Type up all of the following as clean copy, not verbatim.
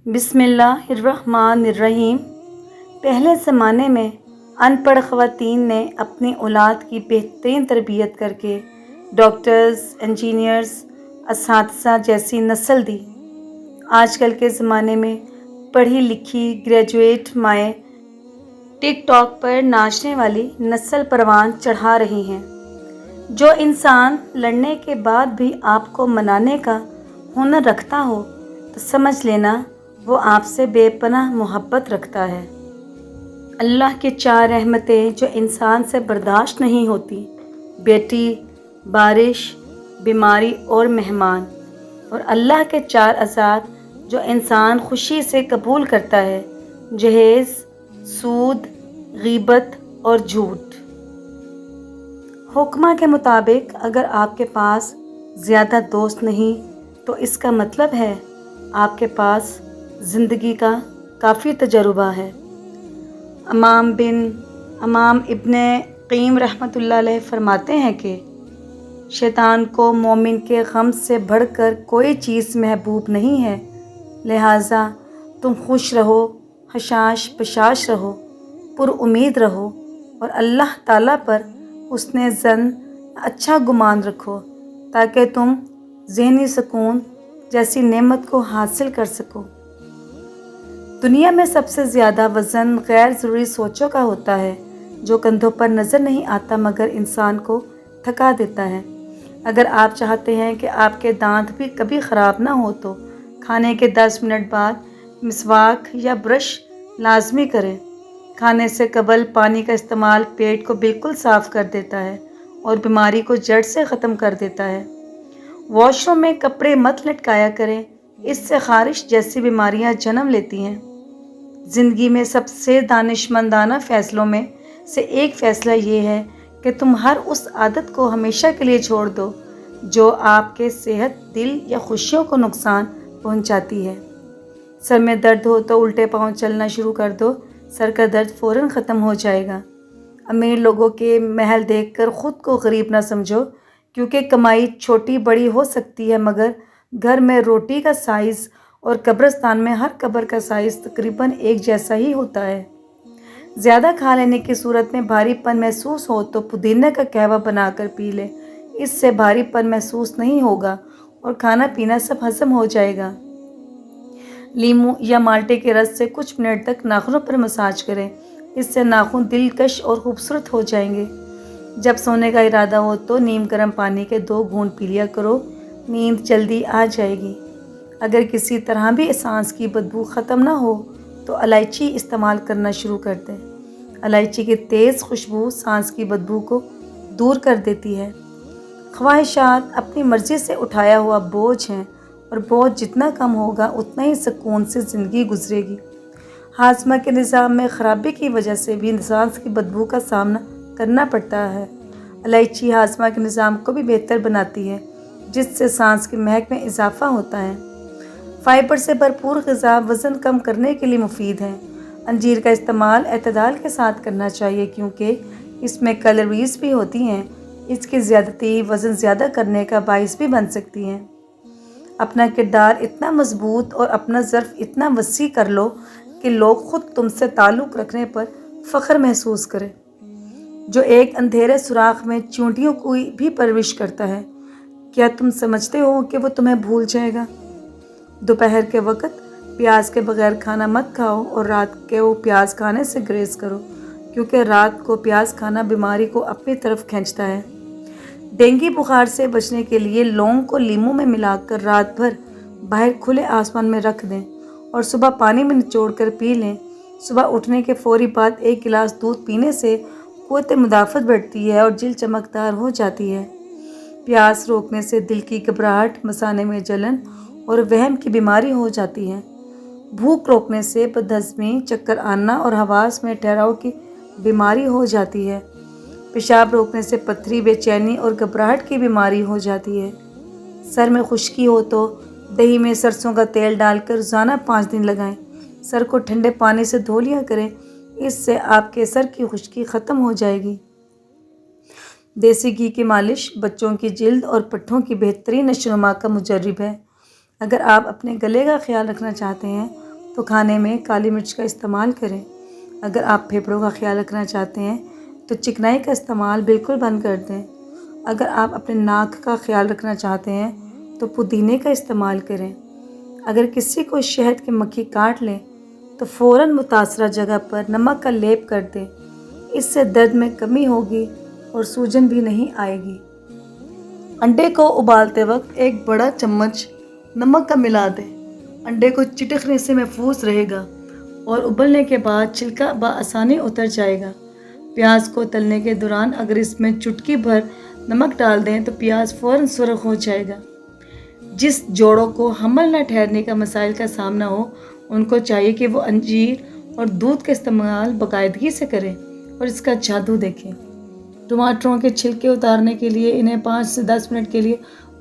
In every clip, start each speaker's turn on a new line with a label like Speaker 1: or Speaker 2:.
Speaker 1: بسم اللہ الرحمن الرحیم۔ پہلے زمانے میں ان پڑھ خواتین نے اپنی اولاد کی بہترین تربیت کر کے ڈاکٹرز، انجینئرز، اساتذہ جیسی نسل دی۔ آج کل کے زمانے میں پڑھی لکھی گریجویٹ مائیں ٹک ٹاک پر ناچنے والی نسل پروان چڑھا رہی ہیں۔ جو انسان لڑنے کے بعد بھی آپ کو منانے کا ہنر رکھتا ہو تو سمجھ لینا وہ آپ سے بے پناہ محبت رکھتا ہے۔ اللہ کی 4 رحمتیں جو انسان سے برداشت نہیں ہوتی: بیٹی، بارش، بیماری اور مہمان۔ اور اللہ کے 4 عذاب جو انسان خوشی سے قبول کرتا ہے: جہیز، سود، غیبت اور جھوٹ۔ حکمہ کے مطابق اگر آپ کے پاس زیادہ دوست نہیں تو اس کا مطلب ہے آپ کے پاس زندگی کا کافی تجربہ ہے۔ امام ابن قیم رحمۃ اللہ علیہ فرماتے ہیں کہ شیطان کو مومن کے غم سے بڑھ کر کوئی چیز محبوب نہیں ہے، لہٰذا تم خوش رہو، حشاش بشاش رہو، پر امید رہو اور اللہ تعالیٰ پر حسن ظن، اچھا گمان رکھو تاکہ تم ذہنی سکون جیسی نعمت کو حاصل کر سکو۔ دنیا میں سب سے زیادہ وزن غیر ضروری سوچوں کا ہوتا ہے جو کندھوں پر نظر نہیں آتا مگر انسان کو تھکا دیتا ہے۔ اگر آپ چاہتے ہیں کہ آپ کے دانت بھی کبھی خراب نہ ہو تو کھانے کے 10 منٹ بعد مسواک یا برش لازمی کریں۔ کھانے سے قبل پانی کا استعمال پیٹ کو بالکل صاف کر دیتا ہے اور بیماری کو جڑ سے ختم کر دیتا ہے۔ واش روم میں کپڑے مت لٹکایا کریں، اس سے خارش جیسی بیماریاں جنم لیتی ہیں۔ زندگی میں سب سے دانشمندانہ فیصلوں میں سے ایک فیصلہ یہ ہے کہ تم ہر اس عادت کو ہمیشہ کے لیے چھوڑ دو جو آپ کے صحت، دل یا خوشیوں کو نقصان پہنچاتی ہے۔ سر میں درد ہو تو الٹے پاؤں چلنا شروع کر دو، سر کا درد فوراً ختم ہو جائے گا۔ امیر لوگوں کے محل دیکھ کر خود کو غریب نہ سمجھو، کیونکہ کمائی چھوٹی بڑی ہو سکتی ہے مگر گھر میں روٹی کا سائز اور قبرستان میں ہر قبر کا سائز تقریباً ایک جیسا ہی ہوتا ہے۔ زیادہ کھا لینے کی صورت میں بھاری پن محسوس ہو تو پودینے کا قہوہ بنا کر پی لے، اس سے بھاری پن محسوس نہیں ہوگا اور کھانا پینا سب ہضم ہو جائے گا۔ لیموں یا مالٹے کے رس سے کچھ منٹ تک ناخنوں پر مساج کریں، اس سے ناخن دلکش اور خوبصورت ہو جائیں گے۔ جب سونے کا ارادہ ہو تو نیم گرم پانی کے 2 گھونٹ پی لیا کرو، نیند جلدی آ جائے گی۔ اگر کسی طرح بھی سانس کی بدبو ختم نہ ہو تو الائچی استعمال کرنا شروع کر دیں۔ الائچی کی تیز خوشبو سانس کی بدبو کو دور کر دیتی ہے۔ خواہشات اپنی مرضی سے اٹھایا ہوا بوجھ ہیں اور بوجھ جتنا کم ہوگا اتنا ہی سکون سے زندگی گزرے گی۔ ہاضمہ کے نظام میں خرابی کی وجہ سے بھی سانس کی بدبو کا سامنا کرنا پڑتا ہے۔ الائچی ہاضمہ کے نظام کو بھی بہتر بناتی ہے جس سے سانس کی مہک میں اضافہ ہوتا ہے۔ فائبر سے بھرپور غذا وزن کم کرنے کے لیے مفید ہے۔ انجیر کا استعمال اعتدال کے ساتھ کرنا چاہیے کیونکہ اس میں کیلوریز بھی ہوتی ہیں، اس کی زیادتی وزن زیادہ کرنے کا باعث بھی بن سکتی ہے۔ اپنا کردار اتنا مضبوط اور اپنا ظرف اتنا وسیع کر لو کہ لوگ خود تم سے تعلق رکھنے پر فخر محسوس کریں۔ جو ایک اندھیرے سوراخ میں چیونٹیوں کی بھی پرورش کرتا ہے، کیا تم سمجھتے ہو کہ وہ تمہیں بھول جائے گا؟ دوپہر کے وقت پیاز کے بغیر کھانا مت کھاؤ اور رات کو پیاز کھانے سے گریز کرو کیونکہ رات کو پیاز کھانا بیماری کو اپنی طرف کھینچتا ہے۔ ڈینگی بخار سے بچنے کے لیے لونگ کو لیموں میں ملا کر رات بھر باہر کھلے آسمان میں رکھ دیں اور صبح پانی میں نچوڑ کر پی لیں۔ صبح اٹھنے کے فوری بعد 1 گلاس دودھ پینے سے قوت مدافعت بڑھتی ہے اور جلد چمکدار ہو جاتی ہے۔ پیاس روکنے سے دل کی گھبراہٹ، مثانے میں جلن اور وہم کی بیماری ہو جاتی ہے۔ بھوک روکنے سے بدہضمی، چکر آنا اور حواس میں ٹھہراؤ کی بیماری ہو جاتی ہے۔ پیشاب روکنے سے پتھری، بے چینی اور گھبراہٹ کی بیماری ہو جاتی ہے۔ سر میں خشکی ہو تو دہی میں سرسوں کا تیل ڈال کر روزانہ 5 دن لگائیں۔ سر کو ٹھنڈے پانی سے دھو لیا کریں، اس سے آپ کے سر کی خشکی ختم ہو جائے گی۔ دیسی گھی کی مالش بچوں کی جلد اور پٹھوں کی بہترین نشو و نما کا مجرب ہے۔ اگر آپ اپنے گلے کا خیال رکھنا چاہتے ہیں تو کھانے میں کالی مرچ کا استعمال کریں۔ اگر آپ پھیپھڑوں کا خیال رکھنا چاہتے ہیں تو چکنائی کا استعمال بالکل بند کر دیں۔ اگر آپ اپنے ناک کا خیال رکھنا چاہتے ہیں تو پودینے کا استعمال کریں۔ اگر کسی کو شہد کی مکھی کاٹ لیں تو فوراً متاثرہ جگہ پر نمک کا لیپ کر دیں۔ اس سے درد میں کمی ہوگی اور سوجن بھی نہیں آئے گی۔ انڈے کو ابالتے وقت ایک بڑا چمچ نمک کا ملا دیں۔ انڈے کو چٹکنے سے محفوظ رہے گا اور ابلنے کے بعد چھلکا بآسانی اتر جائے گا۔ پیاز کو تلنے کے دوران اگر اس میں چٹکی بھر نمک ڈال دیں تو پیاز فوراً سرخ ہو جائے گا۔ جس جوڑوں کو حمل نہ ٹھہرنے کا مسائل کا سامنا ہو ان کو چاہیے کہ وہ انجیر اور دودھ کا استعمال باقاعدگی سے کریں اور اس کا جادو دیکھیں۔ ٹماٹروں کے چھلکے اتارنے کے لیے انہیں 5 سے 10 منٹ کے لیے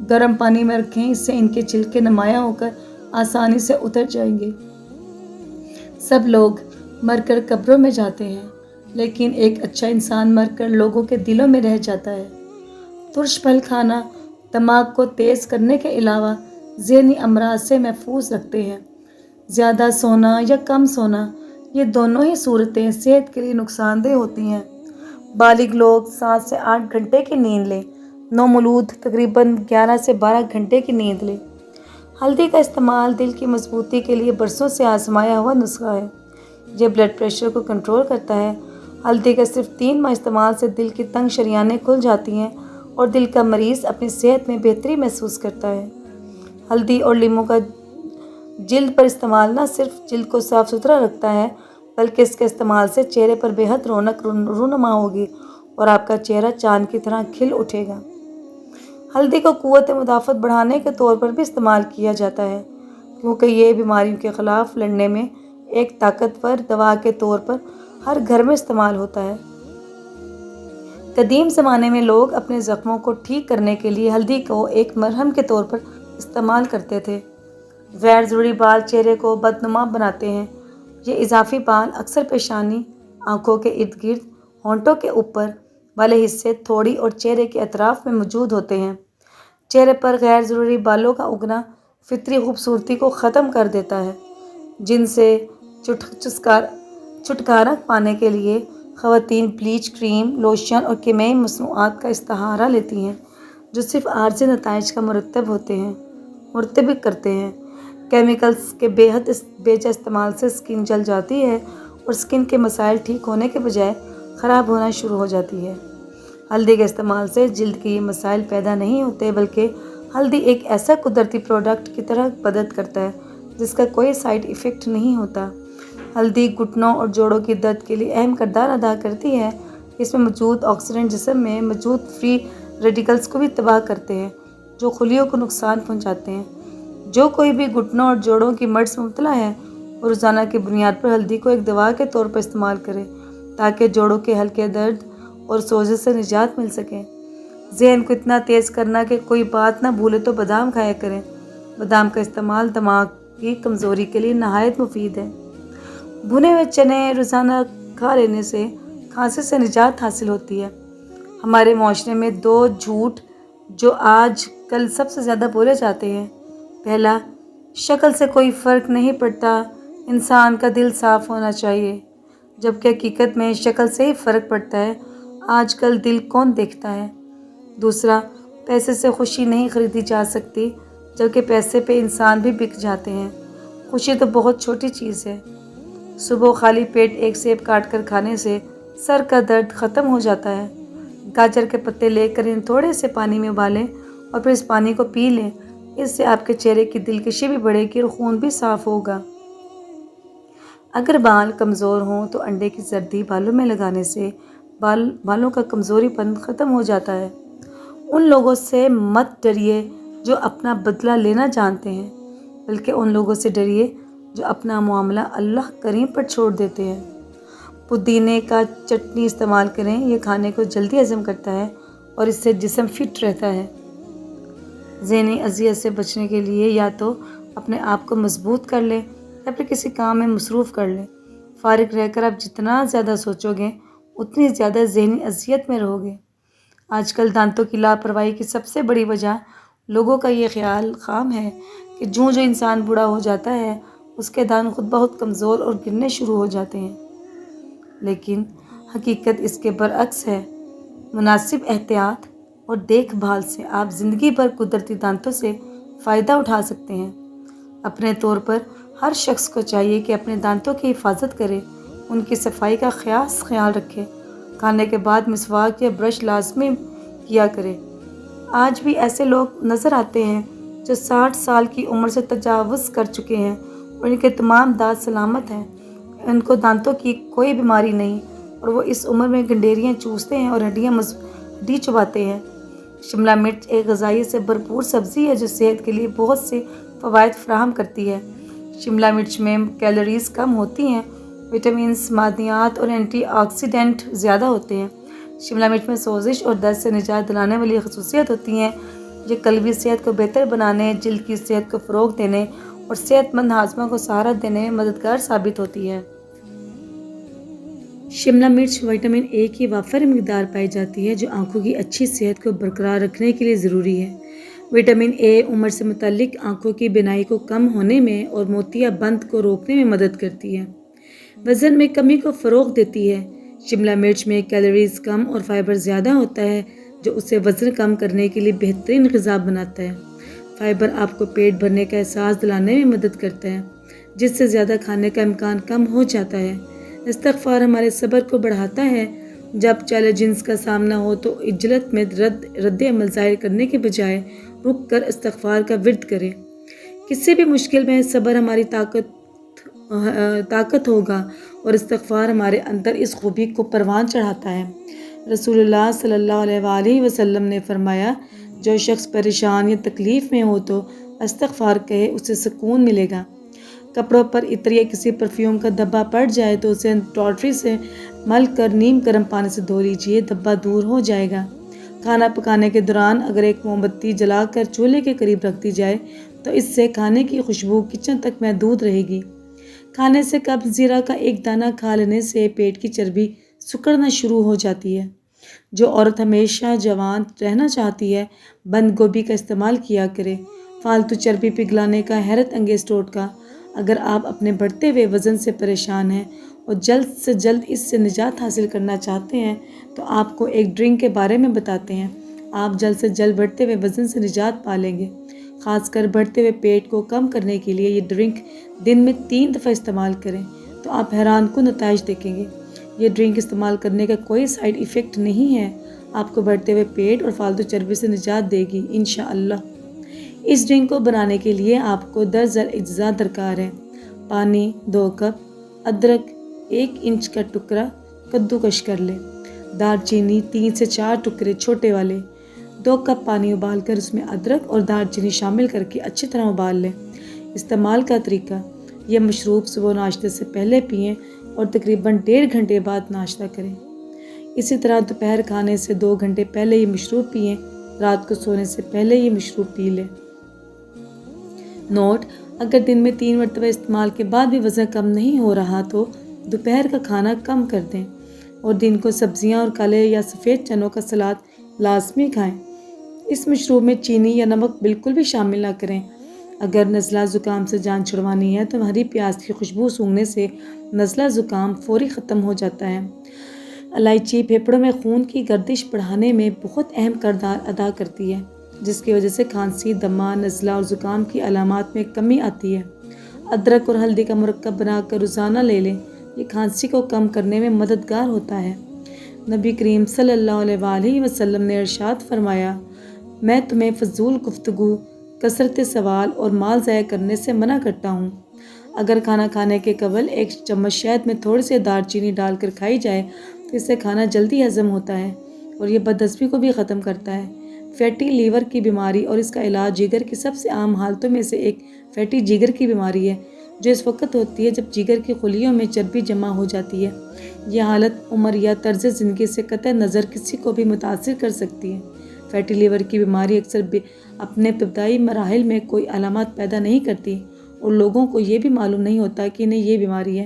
Speaker 1: گرم پانی میں رکھیں، اس سے ان کے چھلکے نمایاں ہو کر آسانی سے اتر جائیں گے۔ سب لوگ مر کر قبروں میں جاتے ہیں لیکن ایک اچھا انسان مر کر لوگوں کے دلوں میں رہ جاتا ہے۔ ترش پھل کھانا دماغ کو تیز کرنے کے علاوہ ذہنی امراض سے محفوظ رکھتے ہیں۔ زیادہ سونا یا کم سونا، یہ دونوں ہی صورتیں صحت کے لیے نقصان دہ ہوتی ہیں۔ بالغ لوگ 7 سے 8 گھنٹے کی نیند لیں۔ نومولود تقریباً 11 سے 12 گھنٹے کی نیند لیں۔ ہلدی کا استعمال دل کی مضبوطی کے لیے برسوں سے آزمایا ہوا نسخہ ہے۔ یہ بلڈ پریشر کو کنٹرول کرتا ہے۔ ہلدی کا صرف 3 ماہ استعمال سے دل کی تنگ شریانیں کھل جاتی ہیں اور دل کا مریض اپنی صحت میں بہتری محسوس کرتا ہے۔ ہلدی اور لیموں کا جلد پر استعمال نہ صرف جلد کو صاف ستھرا رکھتا ہے بلکہ اس کے استعمال سے چہرے پر بے حد رونق رونما ہوگی اور آپ کا چہرہ چاند کی طرح کھل اٹھے گا۔ ہلدی کو قوت مدافعت بڑھانے کے طور پر بھی استعمال کیا جاتا ہے کیونکہ یہ بیماریوں کے خلاف لڑنے میں ایک طاقتور دوا کے طور پر ہر گھر میں استعمال ہوتا ہے۔ قدیم زمانے میں لوگ اپنے زخموں کو ٹھیک کرنے کے لیے ہلدی کو ایک مرہم کے طور پر استعمال کرتے تھے۔ غیر ضروری بال چہرے کو بدنما بناتے ہیں۔ یہ اضافی بال اکثر پیشانی، آنکھوں کے ارد گرد، ہونٹوں کے اوپر والے حصے، تھوڑی اور چہرے کے اطراف میں موجود ہوتے ہیں۔ چہرے پر غیر ضروری بالوں کا اگنا فطری خوبصورتی کو ختم کر دیتا ہے، جن سے چھٹکارا پانے کے لیے خواتین بلیچ کریم، لوشن اور کیمیائی مصنوعات کا سہارا لیتی ہیں جو صرف عارضی نتائج کا مرتب کرتے ہیں۔ کیمیکلز کے بے جا استعمال سے اسکن جل جاتی ہے اور اسکن کے مسائل ٹھیک ہونے کے بجائے خراب ہونا شروع ہو جاتی ہے۔ ہلدی کے استعمال سے جلد کے یہ مسائل پیدا نہیں ہوتے بلکہ ہلدی ایک ایسا قدرتی پروڈکٹ کی طرح مدد کرتا ہے جس کا کوئی سائیڈ ایفیکٹ نہیں ہوتا۔ ہلدی گھٹنوں اور جوڑوں کی درد کے لیے اہم کردار ادا کرتی ہے۔ اس میں موجود آکسیڈنٹ جسم میں موجود فری ریڈیکلز کو بھی تباہ کرتے ہیں جو خلیوں کو نقصان پہنچاتے ہیں۔ جو کوئی بھی گھٹنوں اور جوڑوں کی مرض میں مبتلا ہے وہ روزانہ کی بنیاد پر ہلدی کو ایک دوا کے طور پر استعمال کرے تاکہ جوڑوں کے ہلکے درد اور سوجش سے نجات مل سکے۔ ذہن کو اتنا تیز کرنا کہ کوئی بات نہ بھولے تو بادام کھایا کریں۔ بادام کا استعمال دماغ کی کمزوری کے لیے نہایت مفید ہے۔ بھنے ہوئے چنے روزانہ کھا لینے سے کھانسی سے نجات حاصل ہوتی ہے۔ ہمارے معاشرے میں 2 جھوٹ جو آج کل سب سے زیادہ بولے جاتے ہیں۔ پہلا، شکل سے کوئی فرق نہیں پڑتا، انسان کا دل صاف ہونا چاہیے، جبکہ حقیقت میں شکل سے ہی فرق پڑتا ہے، آج کل دل کون دیکھتا ہے۔ دوسرا، پیسے سے خوشی نہیں خریدی جا سکتی، جبکہ پیسے پہ انسان بھی بک جاتے ہیں۔ خوشی تو بہت چھوٹی چیز ہے۔ صبح خالی پیٹ ایک سیب کاٹ کر کھانے سے سر کا درد ختم ہو جاتا ہے۔ گاجر کے پتے لے کر انہیں تھوڑے سے پانی میں ابالیں اور پھر اس پانی کو پی لیں، اس سے آپ کے چہرے کی دلکشی بھی بڑھے گی اور خون بھی صاف ہوگا۔ اگر بال کمزور ہوں تو انڈے کی زردی بالوں میں لگانے سے بالوں کا کمزوری پن ختم ہو جاتا ہے۔ ان لوگوں سے مت ڈریے جو اپنا بدلہ لینا جانتے ہیں، بلکہ ان لوگوں سے ڈریے جو اپنا معاملہ اللہ کریم پر چھوڑ دیتے ہیں۔ پودینے کا چٹنی استعمال کریں، یہ کھانے کو جلدی ہضم کرتا ہے اور اس سے جسم فٹ رہتا ہے۔ ذہنی اذیت سے بچنے کے لیے یا تو اپنے آپ کو مضبوط کر لیں یا پھر کسی کام میں مصروف کر لیں۔ فارغ رہ کر آپ جتنا زیادہ سوچو گے اتنی زیادہ ذہنی اذیت میں رہو گے۔ آج کل دانتوں کی لاپرواہی کی سب سے بڑی وجہ لوگوں کا یہ خیال خام ہے کہ جو انسان بوڑھا ہو جاتا ہے اس کے دانت خود بہت کمزور اور گرنے شروع ہو جاتے ہیں۔ لیکن حقیقت اس کے برعکس ہے۔ مناسب احتیاط اور دیکھ بھال سے آپ زندگی بھر قدرتی دانتوں سے فائدہ اٹھا سکتے ہیں۔ اپنے طور پر ہر شخص کو چاہیے کہ اپنے دانتوں کی حفاظت کرے، ان کی صفائی کا خاص خیال رکھے، کھانے کے بعد مسواک یا برش لازمی کیا کرے۔ آج بھی ایسے لوگ نظر آتے ہیں جو 60 سال کی عمر سے تجاوز کر چکے ہیں اور ان کے تمام دانت سلامت ہیں، ان کو دانتوں کی کوئی بیماری نہیں، اور وہ اس عمر میں گنڈیریاں چوستے ہیں اور ہڈی چباتے ہیں۔ شملہ مرچ ایک غذائی سے بھرپور سبزی ہے جو صحت کے لیے بہت سے فوائد فراہم کرتی ہے۔ شملہ مرچ میں کیلوریز کم ہوتی ہیں، وٹامنز، معدنیات اور اینٹی آکسیڈنٹ زیادہ ہوتے ہیں۔ شملہ مرچ میں سوزش اور درد سے نجات دلانے والی خصوصیت ہوتی ہیں، یہ قلبی صحت کو بہتر بنانے، جلد کی صحت کو فروغ دینے اور صحت مند ہاضمہ کو سہارا دینے میں مددگار ثابت ہوتی ہے۔ شملہ مرچ وٹامن اے کی وافر مقدار پائی جاتی ہے جو آنکھوں کی اچھی صحت کو برقرار رکھنے کے لیے ضروری ہے۔ وٹامن اے عمر سے متعلق آنکھوں کی بینائی کو کم ہونے میں اور موتیا بند کو روکنے میں مدد کرتی ہے۔ وزن میں کمی کو فروغ دیتی ہے۔ شملہ مرچ میں کیلوریز کم اور فائبر زیادہ ہوتا ہے جو اسے وزن کم کرنے کے لیے بہترین غذا بناتا ہے۔ فائبر آپ کو پیٹ بھرنے کا احساس دلانے میں مدد کرتا ہے، جس سے زیادہ کھانے کا امکان کم ہو جاتا ہے۔ استغفار ہمارے صبر کو بڑھاتا ہے۔ جب چیلنجز کا سامنا ہو تو عجلت میں رد عمل ظاہر کرنے کے بجائے رک کر استغفار کا ورد کریں۔ کسی بھی مشکل میں صبر ہماری طاقت ہوگا اور استغفار ہمارے اندر اس خوبی کو پروان چڑھاتا ہے۔ رسول اللہ صلی اللہ علیہ وآلہ وسلم نے فرمایا، جو شخص پریشان یا تکلیف میں ہو تو استغفار کہے، اسے سکون ملے گا۔ کپڑوں پر عطر یا کسی پرفیوم کا دھبا پڑ جائے تو اسے ٹاٹری سے مل کر نیم گرم پانی سے دھو لیجیے، دھبا دور ہو جائے گا۔ کھانا پکانے کے دوران اگر ایک موم بتی جلا کر چولہے کے قریب رکھ دی جائے تو اس سے کھانے کی خوشبو کچن تک محدود رہے گی۔ کھانے سے قبل زیرہ کا ایک دانہ کھا لینے سے پیٹ کی چربی سکڑنا شروع ہو جاتی ہے۔ جو عورت ہمیشہ جوان رہنا چاہتی ہے بند گوبھی کا استعمال کیا کرے۔ فالتو چربی پگھلانے کا حیرت انگیز ٹوٹکا: اگر آپ اپنے بڑھتے ہوئے وزن سے پریشان ہیں اور جلد سے جلد اس سے نجات حاصل کرنا چاہتے ہیں تو آپ کو ایک ڈرنک کے بارے میں بتاتے ہیں۔ آپ جلد سے جلد بڑھتے ہوئے وزن سے نجات پا لیں گے۔ خاص کر بڑھتے ہوئے پیٹ کو کم کرنے کے لیے یہ ڈرنک دن میں 3 دفعہ استعمال کریں تو آپ حیران کن نتائج دیکھیں گے۔ یہ ڈرنک استعمال کرنے کا کوئی سائیڈ ایفیکٹ نہیں ہے، آپ کو بڑھتے ہوئے پیٹ اور فالتو چربی سے نجات دے گی انشاءاللہ۔ اس ڈرنک کو بنانے کے لیے آپ کو درجہ اجزاء درکار ہے: پانی 2 کپ، ادرک 1 انچ کا ٹکڑا کدوکش کر لیں، دار چینی 3 سے 4 ٹکڑے چھوٹے والے۔ 2 کپ پانی ابال کر اس میں ادرک اور دار چینی شامل کر کے اچھی طرح ابال لیں۔ استعمال کا طریقہ: یہ مشروب صبح ناشتے سے پہلے پئیں اور تقریباً 1.5 گھنٹے بعد ناشتہ کریں۔ اسی طرح دوپہر کھانے سے 2 گھنٹے پہلے یہ مشروب پئیں، رات کو سونے سے پہلے یہ مشروب پی لیں۔ نوٹ: اگر دن میں 3 مرتبہ استعمال کے بعد بھی وزن کم نہیں ہو رہا تو دوپہر کا کھانا کم کر دیں اور دن کو سبزیاں اور کالے یا سفید چنوں کا سلاد لازمی کھائیں۔ اس مشروب میں چینی یا نمک بالکل بھی شامل نہ کریں۔ اگر نزلہ زکام سے جان چھڑوانی ہے تو ہری پیاز کی خوشبو سونگھنے سے نزلہ زکام فوری ختم ہو جاتا ہے۔ الائچی پھیپھڑوں میں خون کی گردش بڑھانے میں بہت اہم کردار ادا کرتی ہے، جس کی وجہ سے کھانسی، دمہ، نزلہ اور زکام کی علامات میں کمی آتی ہے۔ ادرک اور ہلدی کا مرکب بنا کر روزانہ لے لیں، یہ کھانسی کو کم کرنے میں مددگار ہوتا ہے۔ نبی کریم صلی اللہ علیہ وآلہ وسلم نے ارشاد فرمایا، میں تمہیں فضول گفتگو، کثرت سوال اور مال ضائع کرنے سے منع کرتا ہوں۔ اگر کھانا کھانے کے قبل 1 چمچ شہد میں تھوڑی سی دار چینی ڈال کر کھائی جائے تو اس سے کھانا جلدی ہضم ہوتا ہے اور یہ بد ہضمی کو بھی ختم کرتا ہے۔ فیٹی لیور کی بیماری اور اس کا علاج جگر کی سب سے عام حالتوں میں سے ایک فیٹی جگر کی بیماری ہے، جو اس وقت ہوتی ہے جب جگر کی خلیوں میں چربی جمع ہو جاتی ہے۔ یہ حالت عمر یا طرز زندگی سے قطع نظر کسی کو بھی متاثر کر سکتی ہے۔ فیٹی لیور کی بیماری اکثر اپنے ابتدائی مراحل میں کوئی علامات پیدا نہیں کرتی اور لوگوں کو یہ بھی معلوم نہیں ہوتا کہ انہیں یہ بیماری ہے۔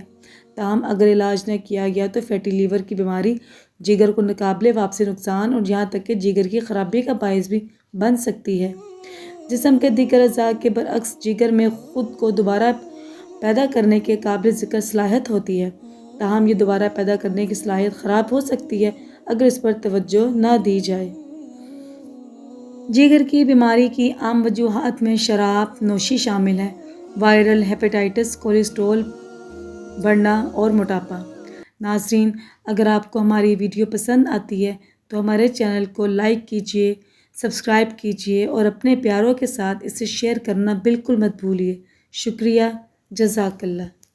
Speaker 1: تاہم اگر علاج نہ کیا گیا تو فیٹی لیور کی بیماری جگر کو ناقابل واپسی نقصان اور یہاں تک کہ جگر کی خرابی کا باعث بھی بن سکتی ہے۔ جسم کے دیگر اعضاء کے برعکس جگر میں خود کو دوبارہ پیدا کرنے کے قابل ذکر صلاحیت ہوتی ہے، تاہم یہ دوبارہ پیدا کرنے کی صلاحیت خراب ہو سکتی ہے اگر اس پر توجہ نہ دی جائے۔ جگر کی بیماری کی عام وجوہات میں شراب نوشی شامل ہے، وائرل ہیپاٹائٹس، کولیسٹرول بڑھنا اور موٹاپا۔ ناظرین، اگر آپ کو ہماری ویڈیو پسند آتی ہے تو ہمارے چینل کو لائک کیجیے، سبسکرائب کیجیے اور اپنے پیاروں کے ساتھ اسے شیئر کرنا بالکل مت بھولیے۔ شکریہ، جزاک اللہ۔